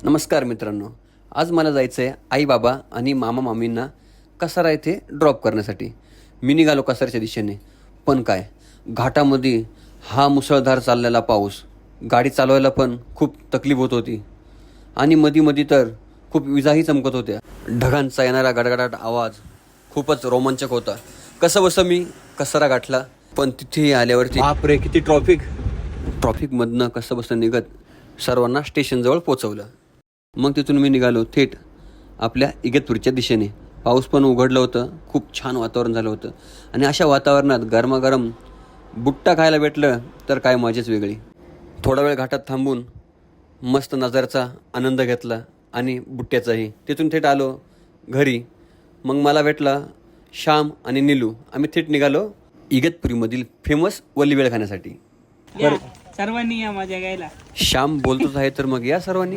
नमस्कार मित्रांनो, आज मला जायचं आहे आई बाबा आणि मामा मामींना कसारा येथे ड्रॉप करण्यासाठी. मी निघालो कसाऱ्याच्या दिशेने. पण काय, घाटामध्ये हा मुसळधार चाललेला पाऊस, गाडी चालवायला पण खूप तकलीफ होत होती आणि मधी तर खूप विजाही चमकत होत्या. ढगांचा येणारा गडगडाट आवाज खूपच रोमांचक होता. कसं बसं मी कसारा गाठला, पण तिथे आल्यावरती बापरे किती ट्रॉफिकमधनं कसं बसं निघत सर्वांना स्टेशनजवळ पोचवलं. मग तिथून मी निघालो थेट आपल्या इगतपुरीच्या दिशेने. पाऊस पण उघडलं होतं, खूप छान वातावरण झालं होतं आणि अशा वातावरणात गरमागरम बुट्टा खायला भेटलं तर काय मजाच वेगळी. थोडा वेळ घाटात थांबून मस्त नजाराचा आनंद घेतला आणि बुट्ट्याचाही. तिथून थेट आलो घरी. मग मला भेटला श्याम आणि नीलू. आम्ही थेट निघालो इगतपुरीमधील फेमस वल्ली वेळ खाण्यासाठी. सर्वांनी या मजा घ्यायला. श्याम बोलतोच आहे तर मग या सर्वांनी.